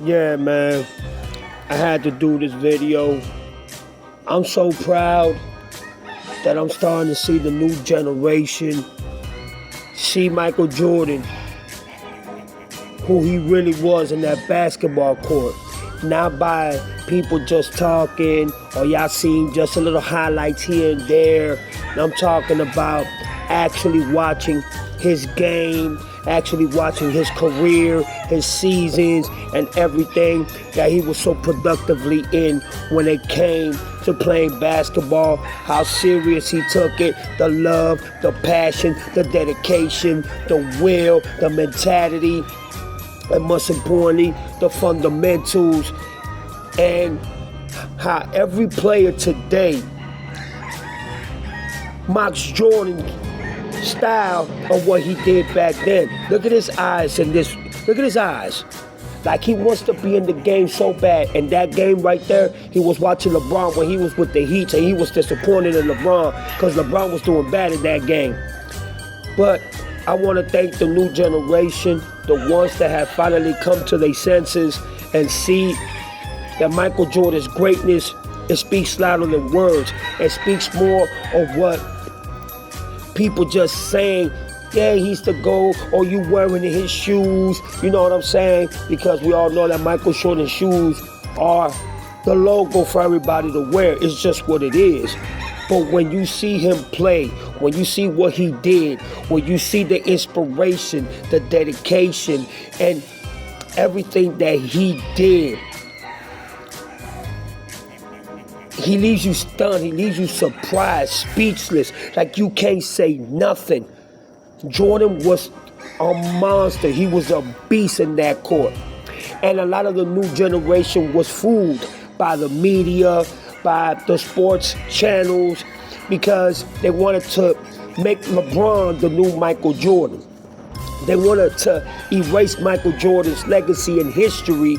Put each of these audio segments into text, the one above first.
Yeah, man, I had to do this video. I'm so proud that I'm starting to see the new generation see Michael Jordan, who he really was in that basketball court. Not by people just talking or y'all seen just a little highlights here and there. And I'm talking about actually watching his game, actually watching his career, his seasons, and everything that he was so productively in when it came to playing basketball, how serious he took it, the love, the passion, the dedication, the will, the mentality, and most importantly, the fundamentals, and how every player today mocks Jordan's style of what he did back then. Look at his eyes and this. Look at his eyes. Like he wants to be in the game so bad. And that game right there, he was watching LeBron when he was with the Heat, and he was disappointed in LeBron because LeBron was doing bad in that game. But I want to thank the new generation, the ones that have finally come to their senses and see that Michael Jordan's greatness, it speaks louder than words. It speaks more of what people just saying, yeah, he's the GOAT, or you wearing his shoes, you know what I'm saying? Because we all know that Michael Jordan's shoes are the logo for everybody to wear. It's just what it is. But when you see him play, when you see what he did, when you see the inspiration, the dedication, and everything that he did, he leaves you stunned, he leaves you surprised, speechless, like you can't say nothing. Jordan was a monster. He was a beast in that court. And a lot of the new generation was fooled by the media, by the sports channels, because they wanted to make LeBron the new Michael Jordan. They wanted to erase Michael Jordan's legacy and history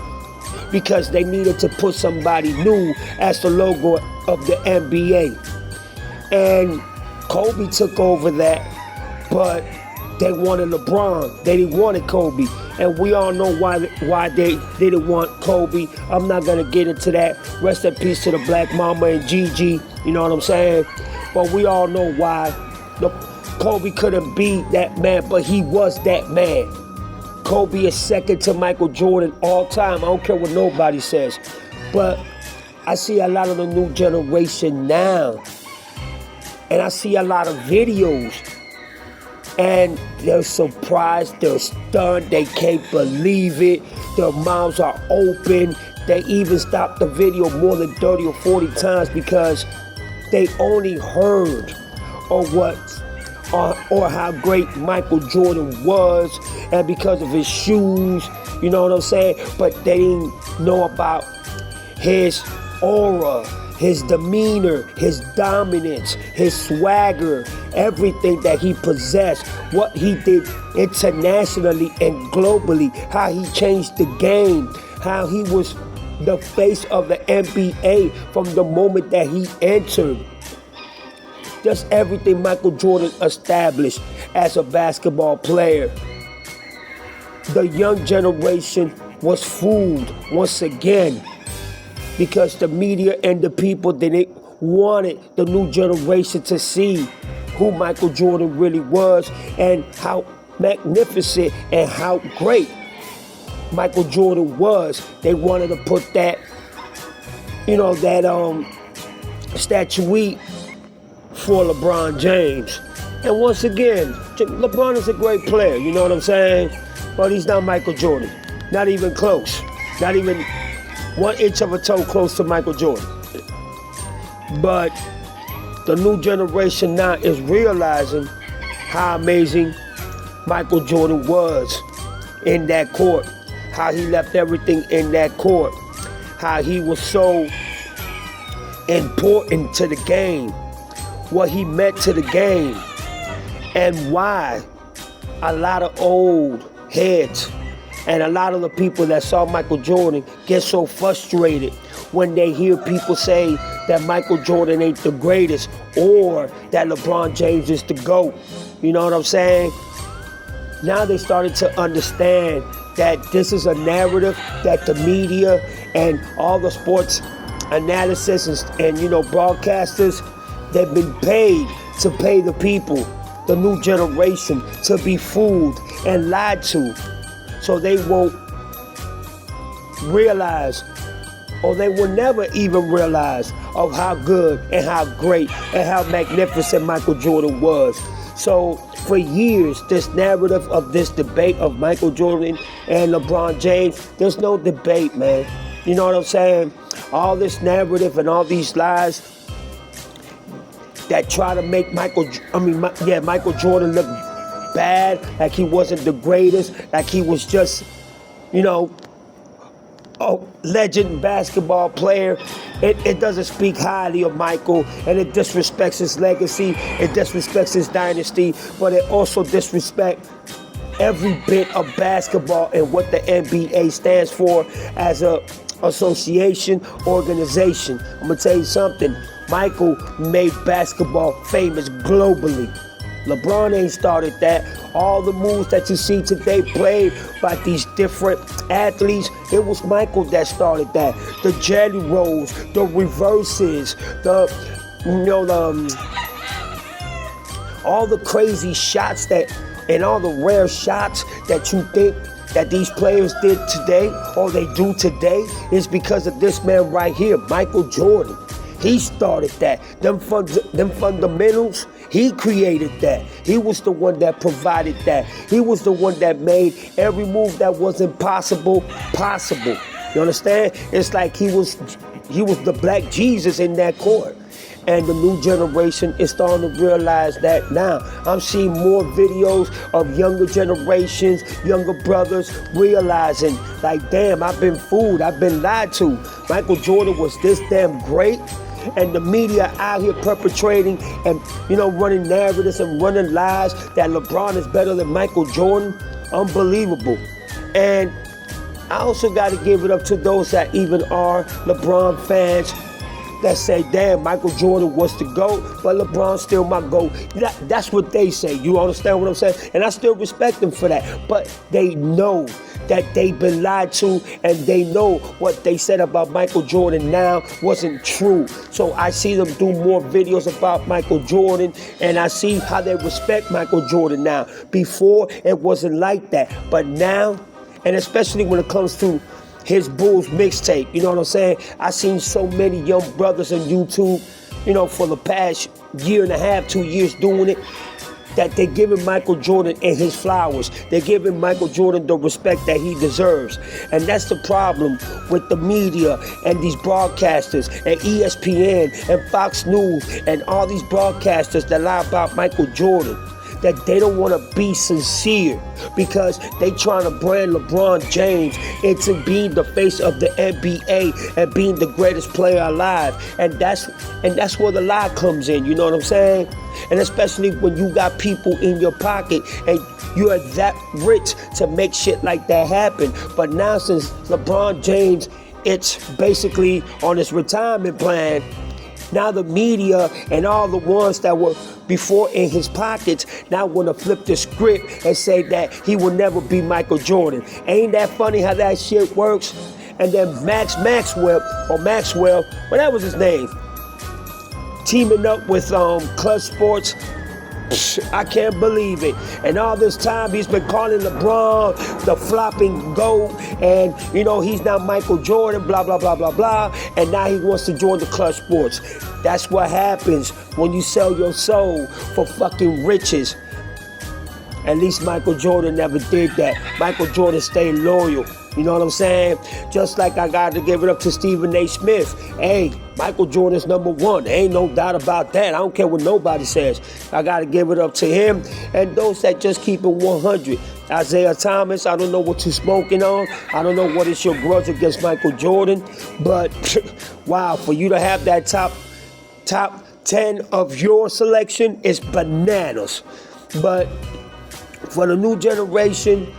because they needed to put somebody new as the logo of the NBA. And Kobe took over that, but they wanted LeBron. They didn't want Kobe. And we all know why they didn't want Kobe. I'm not going to get into that. Rest in peace to the Black Mama and Gigi. You know what I'm saying? But we all know why. Kobe couldn't be that man, but he was that man. Kobe is second to Michael Jordan all time. I don't care what nobody says. But I see a lot of the new generation now. And I see a lot of videos. And they're surprised, they're stunned, they can't believe it. Their mouths are open. They even stopped the video more than 30 or 40 times because they only heard of what or how great Michael Jordan was, and because of his shoes, you know what I'm saying? But they didn't know about his aura, his demeanor, his dominance, his swagger, everything that he possessed, what he did internationally and globally, how he changed the game, how he was the face of the NBA from the moment that he entered. Just everything Michael Jordan established as a basketball player. The young generation was fooled once again because the media and the people, they wanted the new generation to see who Michael Jordan really was and how magnificent and how great Michael Jordan was. They wanted to put that, statuette for LeBron James. And once again, LeBron is a great player, you know what I'm saying? But he's not Michael Jordan. Not even close. Not even 1 inch of a toe close to Michael Jordan. But the new generation now is realizing how amazing Michael Jordan was in that court. How he left everything in that court. How he was so important to the game. What he meant to the game. And why a lot of old heads and a lot of the people that saw Michael Jordan get so frustrated when they hear people say that Michael Jordan ain't the greatest or that LeBron James is the GOAT. You know what I'm saying? Now they started to understand that this is a narrative that the media and all the sports analysis and broadcasters, they've been paid to pay the people, the new generation, to be fooled and lied to, so they won't realize, or they will never even realize, of how good and how great and how magnificent Michael Jordan was. So for years, this narrative of this debate of Michael Jordan and LeBron James, there's no debate, man. You know what I'm saying? All this narrative and all these lies that try to make Michael Jordan look bad, like he wasn't the greatest, like he was just, a legend basketball player. It doesn't speak highly of Michael, and it disrespects his legacy, it disrespects his dynasty, but it also disrespects every bit of basketball and what the NBA stands for as a association, organization. I'm gonna tell you something. Michael made basketball famous globally. LeBron ain't started that. All the moves that you see today played by these different athletes, it was Michael that started that. The jelly rolls, the reverses, all the crazy shots and all the rare shots that you think that these players did today, or they do today, is because of this man right here, Michael Jordan. He started that. Them fundamentals, he created that. He was the one that provided that. He was the one that made every move that wasn't possible. You understand? It's like he was the black Jesus in that court. And the new generation is starting to realize that now. I'm seeing more videos of younger generations, younger brothers realizing, like, damn, I've been fooled, I've been lied to. Michael Jordan was this damn great, and the media out here perpetrating and, running narratives and running lies that LeBron is better than Michael Jordan. Unbelievable. And I also got to give it up to those that even are LeBron fans that say, damn, Michael Jordan was the GOAT, but LeBron's still my GOAT. That's what they say. You understand what I'm saying? And I still respect them for that. But they know that they've been lied to, and they know what they said about Michael Jordan now wasn't true. So I see them do more videos about Michael Jordan, and I see how they respect Michael Jordan now. Before, it wasn't like that. But now, and especially when it comes to his Bulls mixtape, you know what I'm saying? I seen so many young brothers on YouTube, for the past year and a half, 2 years doing it, that they're giving Michael Jordan and his flowers. They're giving Michael Jordan the respect that he deserves. And that's the problem with the media and these broadcasters and ESPN and Fox News and all these broadcasters that lie about Michael Jordan. That they don't want to be sincere because they trying to brand LeBron James into being the face of the NBA and being the greatest player alive. And that's where the lie comes in, you know what I'm saying? And especially when you got people in your pocket and you're that rich to make shit like that happen. But now since LeBron James, it's basically on his retirement plan, now the media and all the ones that were before in his pockets now want to flip the script and say that he will never be Michael Jordan. Ain't that funny how that shit works? And then Maxwell, what was his name? Teaming up with Clutch Sports. I can't believe it. And all this time he's been calling LeBron the flopping GOAT, and he's now Michael Jordan, blah blah blah blah blah, and now he wants to join the Clutch Sports. That's what happens when you sell your soul for fucking riches. At least Michael Jordan never did that. Michael Jordan stayed loyal. You know what I'm saying? Just like I got to give it up to Stephen A. Smith. Hey, Michael Jordan's number one. There ain't no doubt about that. I don't care what nobody says. I got to give it up to him and those that just keep it 100. Isaiah Thomas, I don't know what you're smoking on. I don't know what is your grudge against Michael Jordan. But, wow, for you to have that top 10 of your selection is bananas. But for the new generation,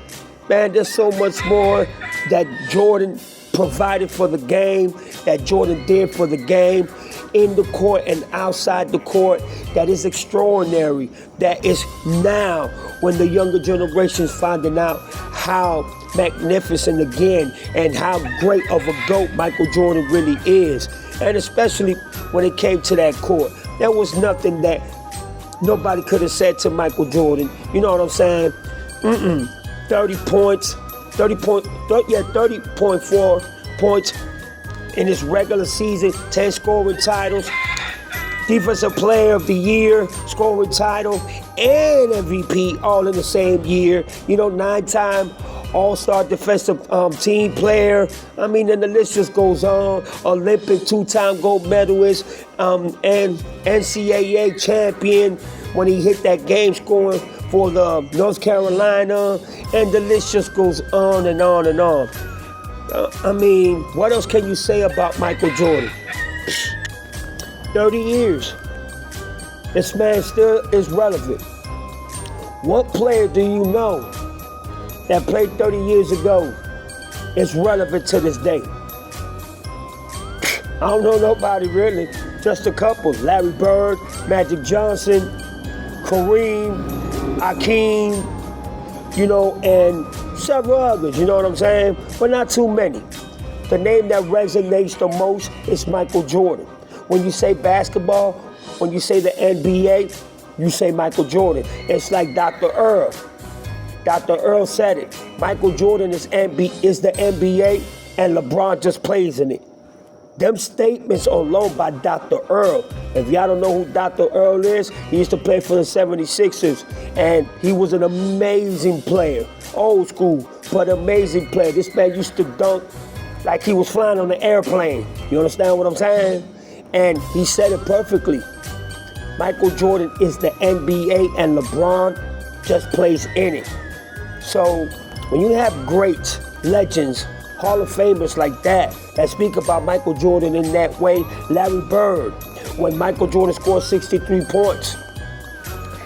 man, there's so much more that Jordan provided for the game, that Jordan did for the game, in the court and outside the court, that is extraordinary. That is now when the younger generation's finding out how magnificent again, and how great of a GOAT Michael Jordan really is. And especially when it came to that court, there was nothing that nobody could have said to Michael Jordan. You know what I'm saying? 30 points, 30.4 points in his regular season, 10 scoring titles, Defensive Player of the Year, scoring title, and MVP all in the same year. 9-time All-Star Defensive Team Player. I mean, and the list just goes on. Olympic 2-time gold medalist, and NCAA champion when he hit that game scoring for the North Carolina, and the list just goes on and on and on. I mean, what else can you say about Michael Jordan? 30 years. This man still is relevant. What player do you know that played 30 years ago is relevant to this day? I don't know nobody really. Just a couple. Larry Bird, Magic Johnson, Kareem, Hakeem, and several others, you know what I'm saying? But not too many. The name that resonates the most is Michael Jordan. When you say basketball, when you say the NBA, you say Michael Jordan. It's like Dr. Earl. Dr. Earl said it. Michael Jordan is the NBA, and LeBron just plays in it. Them statements alone by Dr. Earl. If y'all don't know who Dr. Earl is, he used to play for the 76ers, and he was an amazing player. Old school, but amazing player. This man used to dunk like he was flying on an airplane. You understand what I'm saying? And he said it perfectly. Michael Jordan is the NBA, and LeBron just plays in it. So when you have greats, legends, Hall of Famers like that speak about Michael Jordan in that way, Larry Bird, when Michael Jordan scored 63 points,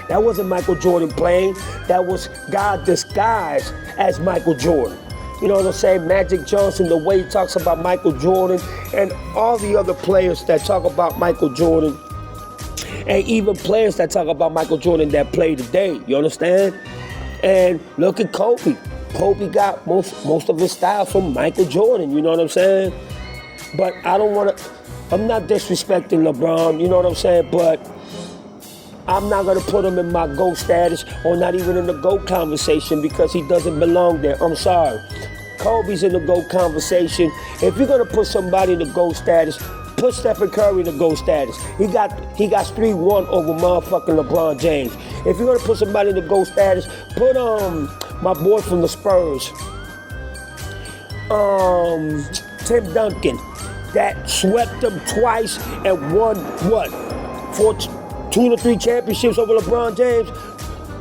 that wasn't Michael Jordan playing. That was God disguised as Michael Jordan. You know what I'm saying? Magic Johnson, the way he talks about Michael Jordan, and all the other players that talk about Michael Jordan, and even players that talk about Michael Jordan that play today. You understand? And look at Kobe. Kobe got most of his style from Michael Jordan. You know what I'm saying? But I'm not disrespecting LeBron. You know what I'm saying? But I'm not going to put him in my GOAT status, or not even in the GOAT conversation, because he doesn't belong there. I'm sorry. Kobe's in the GOAT conversation. If you're going to put somebody in the GOAT status, put Stephen Curry in the GOAT status. He got 3-1 over motherfucking LeBron James. If you're going to put somebody in the GOAT status, put my boy from the Spurs, Tim Duncan, that swept them twice and won, 2 to 3 championships over LeBron James.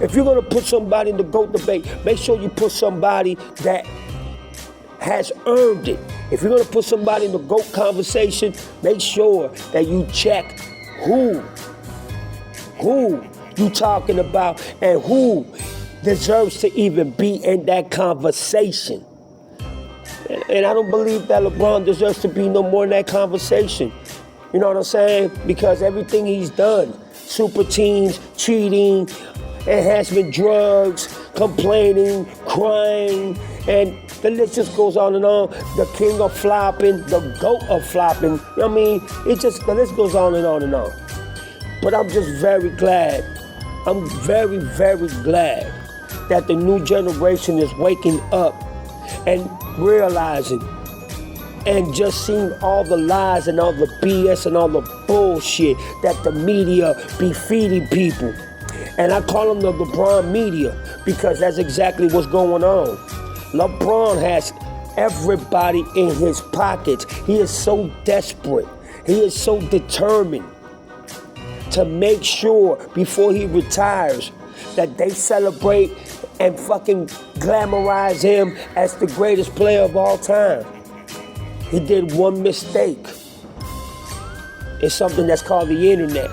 If you're going to put somebody in the GOAT debate, make sure you put somebody that has earned it. If you're going to put somebody in the GOAT conversation, make sure that you check who you talking about and who deserves to even be in that conversation. And I don't believe that LeBron deserves to be no more in that conversation. You know what I'm saying? Because everything he's done, super teams, cheating, enhancement drugs, complaining, crying, and the list just goes on and on. The king of flopping, the GOAT of flopping. You know what I mean? The list goes on and on and on. But I'm just very glad. I'm very, very glad that the new generation is waking up and realizing and just seeing all the lies and all the BS and all the bullshit that the media be feeding people. And I call them the LeBron media because that's exactly what's going on. LeBron has everybody in his pockets. He is so desperate. He is so determined to make sure before he retires that they celebrate and fucking glamorize him as the greatest player of all time. He did one mistake. It's something that's called the internet.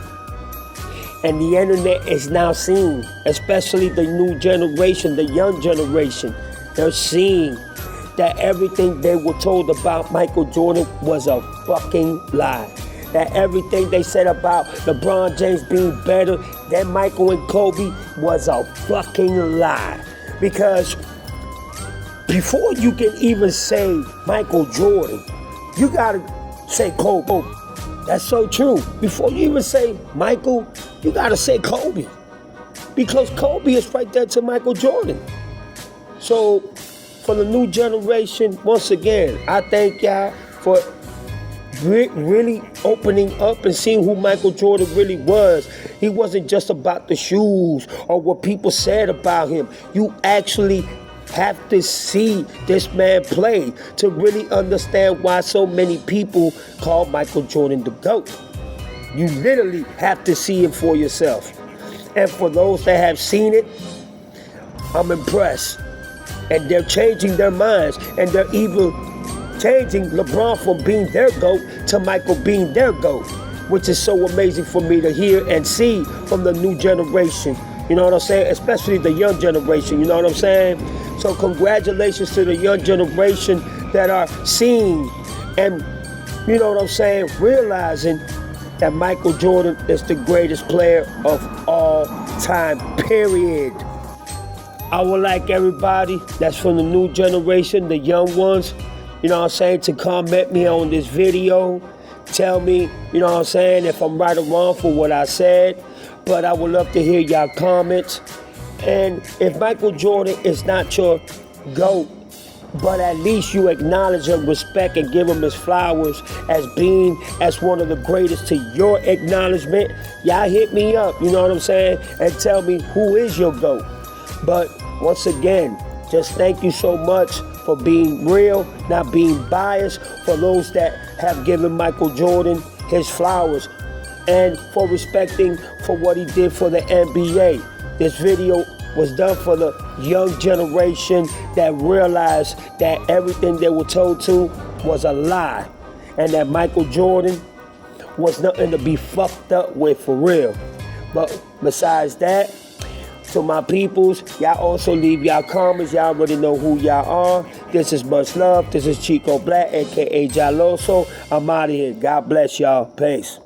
And the internet is now seeing, especially the new generation, the young generation, they're seeing that everything they were told about Michael Jordan was a fucking lie. That everything they said about LeBron James being better than Michael and Kobe was a fucking lie. Because before you can even say Michael Jordan, you gotta say Kobe. That's so true. Before you even say Michael, you gotta say Kobe. Because Kobe is right there to Michael Jordan. So, for the new generation, once again, I thank y'all for really opening up and seeing who Michael Jordan really was. He wasn't just about the shoes or what people said about him. You actually have to see this man play to really understand why so many people call Michael Jordan the GOAT. You literally have to see it for yourself. And for those that have seen it, I'm impressed. And they're changing their minds, and they're even changing LeBron from being their GOAT to Michael being their GOAT, which is so amazing for me to hear and see from the new generation. You know what I'm saying? Especially the young generation, you know what I'm saying? So congratulations to the young generation that are seeing and, you know what I'm saying, realizing that Michael Jordan is the greatest player of all time, period. I would like everybody that's from the new generation, the young ones, you know what I'm saying, to comment me on this video. Tell me, you know what I'm saying, if I'm right or wrong for what I said. But I would love to hear y'all comments. And if Michael Jordan is not your GOAT, but at least you acknowledge and respect and give him his flowers as being as one of the greatest to your acknowledgement, y'all hit me up, you know what I'm saying, and tell me who is your GOAT. But once again, just thank you so much for being real, not being biased, for those that have given Michael Jordan his flowers, and for respecting for what he did for the NBA. This video was done for the young generation that realized that everything they were told to was a lie, and that Michael Jordan was nothing to be fucked up with for real. But besides that, to my peoples, y'all also leave y'all comments. Y'all already know who y'all are. This is Much Love. This is Chico Black, a.k.a. Jaloso. I'm out of here. God bless y'all. Peace.